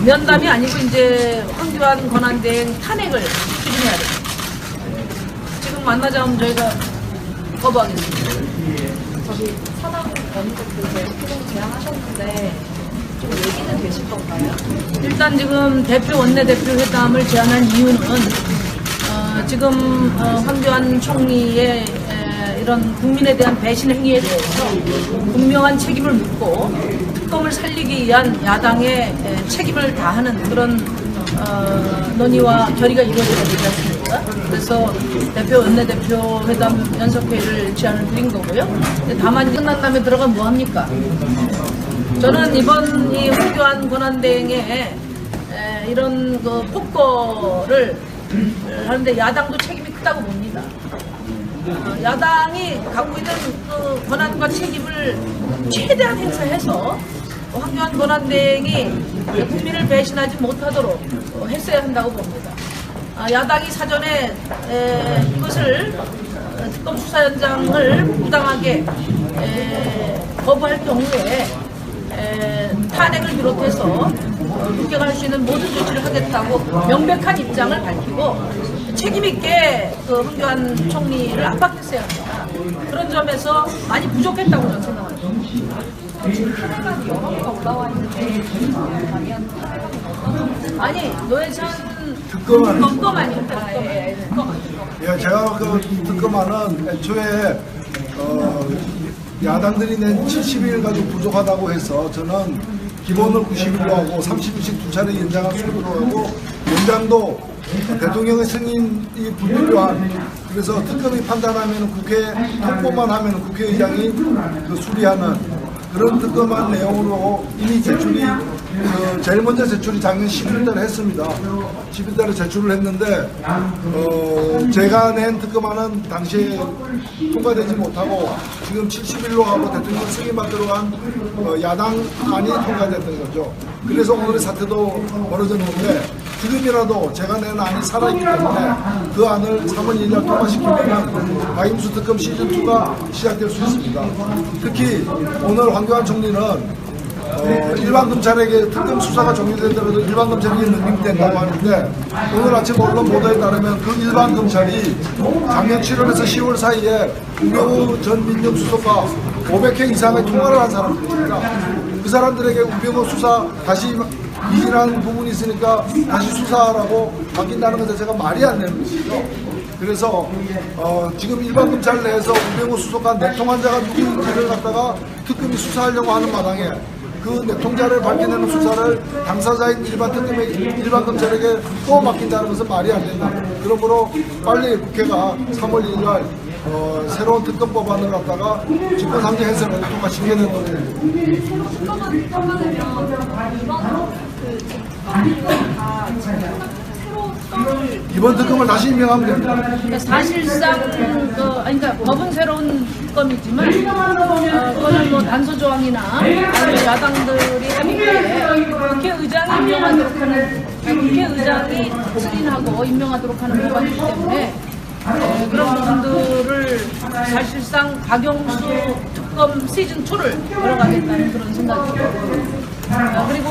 면담이 아니고 이제 황교안 권한대행 탄핵을 추진해야 됩니다. 지금 만나자 하면 저희가 거부하겠습니다. 저기 사당 원내대표들 토론 제안하셨는데 좀 얘기는 되실 건가요? 일단 지금 원내대표 회담을 제안한 이유는 지금 황교안 총리의 이런 국민에 대한 배신 행위에 대해서 분명한 책임을 묻고 특검을 살리기 위한 야당의 책임을 다하는 그런 논의와 결의가 이루어져야 되지 않습니까? 그래서 원내대표 회담 연석회의를 제안을 드린 거고요. 다만 끝난 다음에 들어가면 뭐합니까? 저는 이번 이 황교안 권한대행의 이런 그 폭거를 하는데 야당도 책임이 크다고 봅니다. 야당이 갖고 있는 그 권한과 책임을 최대한 행사해서 황교안 권한대행이 국민을 배신하지 못하도록 했어야 한다고 봅니다. 야당이 사전에 이것을 특검 수사 현장을 부당하게 거부할 경우에 탄핵을 비롯해서 국회가 할 수 있는 모든 조치를 하겠다고 명백한 입장을 밝히고 책임있게 그 황교안 총리를 압박했어야 합니다. 그런 점에서 많이 부족했다고 저는 생각합니다. 지금 탄핵안 여론가 올라와 있는데 과연 탄핵안 아니 노회찬 특검안 특검 아닙니까? 예, 제가 그 특검안은 애초에 야당들이 낸 70일 가지고 부족하다고 해서 저는 기본을 90일로 하고 30일씩 두 차례 연장을 수로 하고 연장도 대통령의 승인이 불필요한, 그래서 특검이 판단하면 국회 통보만 하면 국회의장이 그 수리하는 그런 특검한 내용으로 이미 제출이 제일 먼저 제출이 작년 11월달에 했습니다. 11월달에 제출을 했는데 제가 낸 특검안은 당시에 통과되지 못하고 지금 70일로 하고 대통령 승인받도록 한 야당안이 통과됐던 거죠. 그래서 오늘의 사태도 벌어졌는데 지금이라도 제가 낸 안이 살아있기 때문에 그 안을 3월 1일 통과시키면 박임수 특검 시즌2가 시작될 수 있습니다. 특히 오늘 황교안 총리는 일반 검찰에게 특검 수사가 종료되더라도 일반 검찰에게 능력된다고 하는데 오늘 아침 언론 보도에 따르면 그 일반 검찰이 작년 7월에서 10월 사이에 우병우 전 민정수석과 500회 이상의 통화를 한 사람들입니다. 그 사람들에게 우병우 수사 다시 미진한 부분이 있으니까 다시 수사하라고 바뀐다는 것 자체가 말이 안 되는 것이죠. 그래서 지금 일반 검찰 내에서 우병우 수석과 내통환자가 누구인지를 갖다가 특검이 수사하려고 하는 마당에 그 내통자를 밝혀내는 수사를 당사자인 일반 검찰에게 또 맡긴다는 것은 말이 안 된다. 그러므로 빨리 국회가 3월 1일 날 새로운 특검법안을 갖다가 직권상정해서 통과시켜야 된다고 봅니다. 특검은 통과되면 이번 특검을 다시 임명하면 됩니다. 그러니까 사실상 그러니까 법은 새로운 특검이지만 그거는 뭐 단서조항이나 아니면 야당들이 합의에 국회의장이 임명하도록 하는 국회의장이 승인하고 임명하도록 하는 법안이기 때문에 그런 부분들을 사실상 박영수 특검 시즌2를 열어가겠다는 그런 생각이고 그리고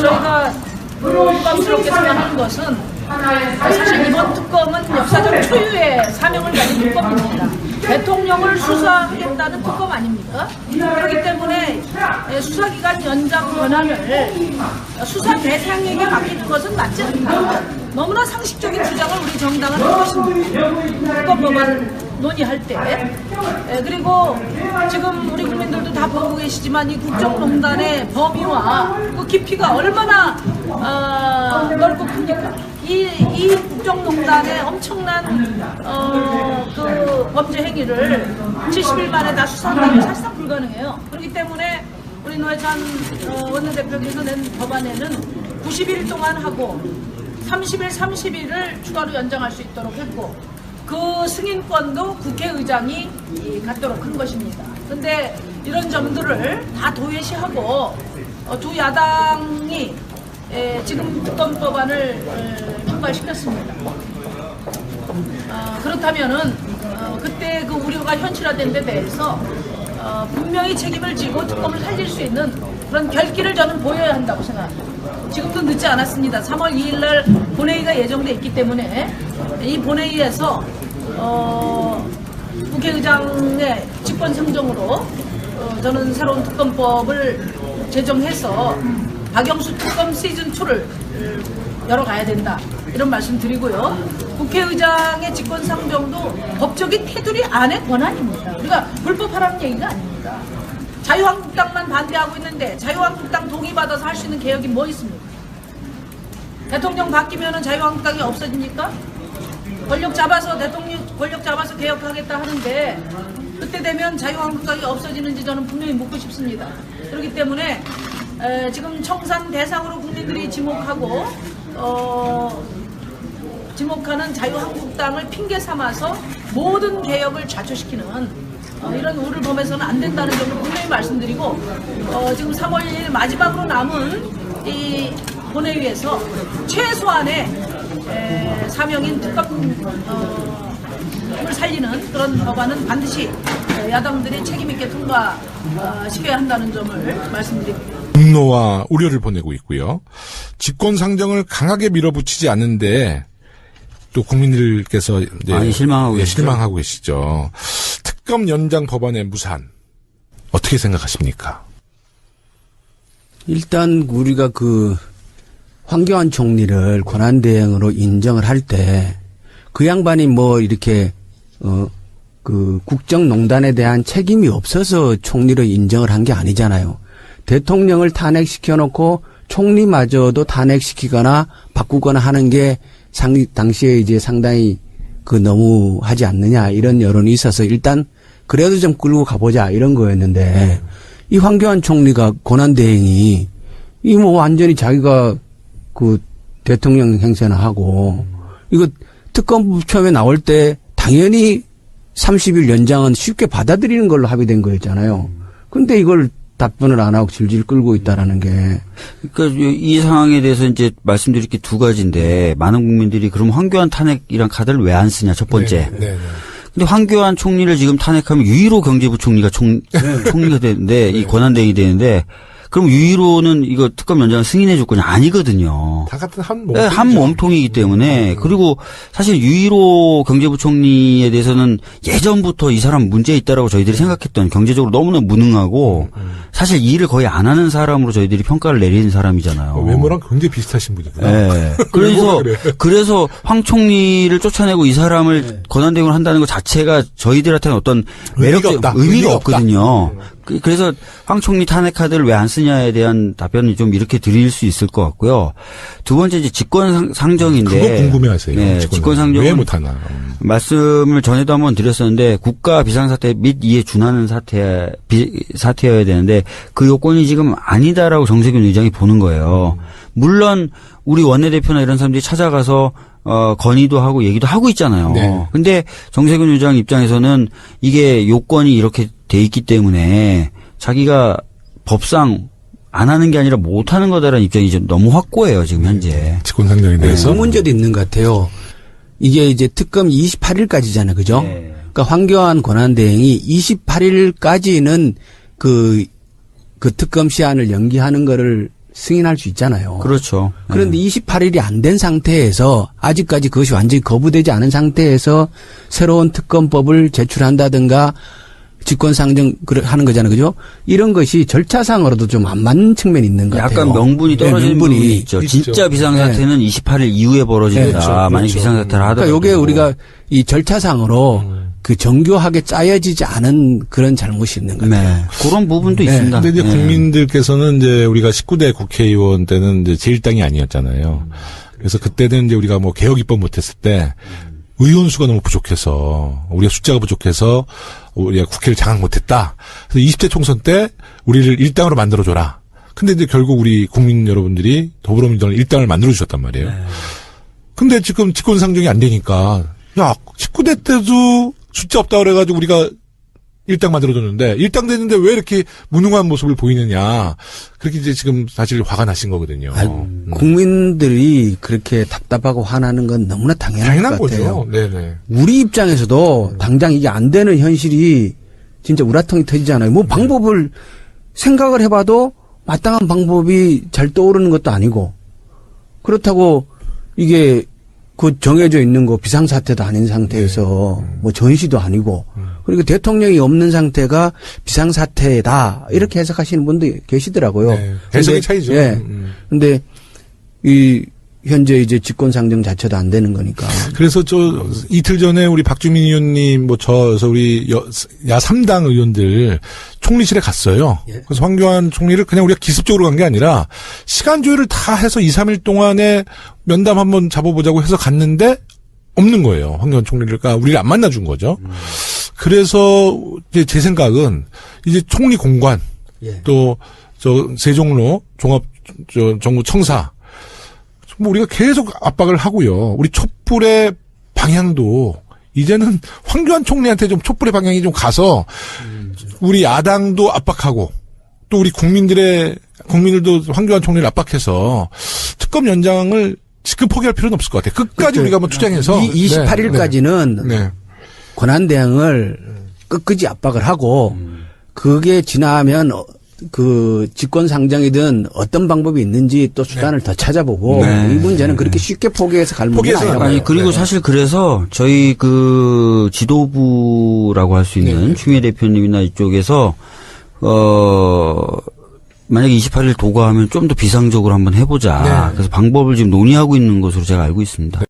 저희가 부담스럽게 생각하는 것은 사실 이번 특검은 역사적 초유의 사명을 가진 특검입니다. 대통령을 수사하겠다는 특검 아닙니까? 그렇기 때문에 수사기간 연장 권한을 수사 대상에게 맡기는 것은 맞지 않다. 너무나 상식적인 주장을 우리 정당은 한 것입니다. 특검법안을 논의할 때. 그리고 지금 우리 국민들도 다 보고 계시지만 이 국정농단의 범위와 그 깊이가 얼마나 넓고 큽니까? 이 국정농단의 엄청난 그 범죄 행위를 70일 만에 다 수사한다는 게 사실상 불가능해요. 그렇기 때문에 우리 노회찬 원내대표께서 낸 법안에는 90일 동안 하고 30일, 30일을 추가로 연장할 수 있도록 했고 그 승인권도 국회의장이 갖도록 한 것입니다. 그런데 이런 점들을 다 도외시하고 두 야당이 지금 특검법안을 통과시켰습니다. 그렇다면은 그때 그 우려가 현실화된 데 대해서 분명히 책임을 지고 특검을 살릴 수 있는 그런 결기를 저는 보여야 한다고 생각합니다. 지금도 늦지 않았습니다. 3월 2일 날 본회의가 예정돼 있기 때문에 이 본회의에서 국회의장의 직권상정으로 저는 새로운 특검법을 제정해서 박영수 특검 시즌2를 열어가야 된다. 이런 말씀 드리고요. 국회의장의 직권상정도 법적인 테두리 안의 권한입니다. 우리가 불법하라는 얘기가 아닙니다. 자유한국당만 반대하고 있는데 자유한국당 동의받아서 할 수 있는 개혁이 뭐 있습니까? 대통령 바뀌면은 자유한국당이 없어집니까? 권력 잡아서 개혁하겠다 하는데 그때 되면 자유한국당이 없어지는지 저는 분명히 묻고 싶습니다. 그렇기 때문에 지금 청산 대상으로 국민들이 지목하고 지목하는 자유한국당을 핑계 삼아서 모든 개혁을 좌초시키는 이런 우를 범해서는 안 된다는 점을 분명히 말씀드리고 지금 3월 1일 마지막으로 남은 이 본회의에서 최소한의 사명인 특검을 살리는 그런 법안은 반드시 야당들이 책임있게 통과시켜야 한다는 점을 말씀드립니다. 분노와 우려를 보내고 있고요. 직권상정을 강하게 밀어붙이지 않는데 또 국민들께서 이제 많이 실망하고 계시죠. 특검 연장 법안의 무산 어떻게 생각하십니까? 일단 우리가 그 황교안 총리를 권한대행으로 인정을 할 때 그 양반이 뭐 이렇게 그 국정농단에 대한 책임이 없어서 총리를 인정을 한 게 아니잖아요. 대통령을 탄핵시켜놓고 총리마저도 탄핵시키거나 바꾸거나 하는 게 당시에 이제 상당히 그 너무 하지 않느냐 이런 여론이 있어서 일단 그래도 좀 끌고 가보자 이런 거였는데 이 황교안 총리가 권한대행이 이 뭐 완전히 자기가 그 대통령 행세나 하고 이거 특검 처음에 나올 때 당연히 30일 연장은 쉽게 받아들이는 걸로 합의된 거였잖아요. 근데 이걸 답변을 안 하고 질질 끌고 있다라는 게. 그러니까 이 상황에 대해서 이제 말씀드릴 게 두 가지인데 많은 국민들이 그럼 황교안 탄핵이란 카드를 왜 안 쓰냐 첫 번째. 네. 근데 황교안 총리를 지금 탄핵하면 유일호 경제부총리가 총리가 되는데 이 권한대행이 되는데 그럼 유일호는 이거 특검 연장을 승인해 줄 거냐? 아니거든요. 다 같은 한 네, 한 몸통이기 때문에 그리고 사실 유일호 경제부총리에 대해서는 예전부터 이 사람 문제 있다라고 저희들이 생각했던 경제적으로 너무나 무능하고 사실 일을 거의 안 하는 사람으로 저희들이 평가를 내리는 사람이잖아요. 외모랑 굉장히 비슷하신 분이구나. 네. 그래서 황 총리를 쫓아내고 이 사람을 권한대행으로 한다는 것 자체가 저희들한테는 어떤 의미가 없거든요. 그래서 황 총리 탄핵 카드를 왜 안 쓰냐에 대한 답변을 좀 이렇게 드릴 수 있을 것 같고요. 두 번째 이제 직권상정인데. 그거 궁금해하세요. 네, 직권상정 왜 못하나. 말씀을 전에도 한번 드렸었는데 국가 비상사태 및 이에 준하는 사태여야 되는데 그 요건이 지금 아니다라고 정세균 의장이 보는 거예요. 물론 우리 원내대표나 이런 사람들이 찾아가서 건의도 하고 얘기도 하고 있잖아요. 네. 근데 정세균 의장 입장에서는 이게 요건이 이렇게 돼 있기 때문에 자기가 법상 안 하는 게 아니라 못 하는 거다라는 입장이 좀 너무 확고해요, 지금 현재. 직권상정에 대해서. 그 문제도 있는 것 같아요. 이게 이제 특검 28일까지잖아요. 그죠? 네. 그러니까 황교안 권한대행이 28일까지는 그 특검 시한을 연기하는 거를 승인할 수 있잖아요. 그렇죠. 그런데 28일이 안 된 상태에서 아직까지 그것이 완전히 거부되지 않은 상태에서 새로운 특검법을 제출한다든가 직권상정 하는 거잖아요. 그죠? 이런 것이 절차상으로도 좀 안 맞는 측면이 있는 것 같아요. 약간 명분이 떨어지는 부분이 있죠. 있죠. 진짜 비상사태는 28일 이후에 벌어진다. 네, 그렇죠. 만약 비상사태를 하더라도. 그러니까 이게 우리가 이 절차상으로 그 정교하게 짜여지지 않은 그런 잘못이 있는 것 같아요. 네. 그런 부분도 있습니다. 근데 이제 네. 국민들께서는 이제 우리가 19대 국회의원 때는 이제 제1당이 아니었잖아요. 그래서 그때는 이제 우리가 뭐 개혁 입법 못했을 때 의원 수가 너무 부족해서 우리가 숫자가 부족해서 우리가 국회를 장악 못했다. 그래서 20대 총선 때 우리를 1당으로 만들어줘라. 근데 이제 결국 우리 국민 여러분들이 더불어민주당을 1당을 만들어주셨단 말이에요. 네. 근데 지금 직권상정이 안 되니까 야 19대 때도 숫자 없다 그래가지고 우리가 1당 만들어줬는데 1당 됐는데 왜 이렇게 무능한 모습을 보이느냐. 그렇게 이제 지금 사실 화가 나신 거거든요. 국민들이 그렇게 답답하고 화나는 건 너무나 당연한 것 같아요. 거죠. 네네. 우리 입장에서도 당장 이게 안 되는 현실이 진짜 우라통이 터지잖아요. 뭐 방법을 생각을 해봐도 마땅한 방법이 잘 떠오르는 것도 아니고 그렇다고 이게 그 정해져 있는 거 비상사태도 아닌 상태에서 뭐 전시도 아니고 그리고 대통령이 없는 상태가 비상사태다 이렇게 해석하시는 분도 계시더라고요. 네. 해석의 차이죠. 예. 근데 이 현재 이제 집권상정 자체도 안 되는 거니까. 그래서 이틀 전에 우리 박주민 의원님 그래서 우리 야 3당 의원들 총리실에 갔어요. 예. 그래서 황교안 총리를 그냥 우리가 기습적으로 간 게 아니라 시간 조율을 다 해서 2, 3일 동안에 면담 한번 잡아보자고 해서 갔는데 없는 거예요. 황교안 총리를. 그러니까 우리를 안 만나준 거죠. 그래서 이제 제 생각은 이제 총리 공관 예. 또 세종로 종합 정부 청사 뭐 우리가 계속 압박을 하고요. 우리 촛불의 방향도 이제는 황교안 총리한테 좀 촛불의 방향이 좀 가서 우리 야당도 압박하고 또 우리 국민들도 황교안 총리를 압박해서 특검 연장을 지금 포기할 필요는 없을 것 같아요. 끝까지 우리가 한번 투쟁해서 28일까지는 네. 권한대행을 끝까지 압박을 하고 그게 지나면 그 집권상정이든 어떤 방법이 있는지 또 수단을 더 찾아보고 네. 이 문제는 그렇게 쉽게 포기해서 갈 문제는 아니라고. 아니 그리고 사실 그래서 저희 그 지도부라고 할 수 있는 추미애 대표님이나 이쪽에서 만약에 28일 도과하면 좀 더 비상적으로 한번 해보자. 그래서 방법을 지금 논의하고 있는 것으로 제가 알고 있습니다.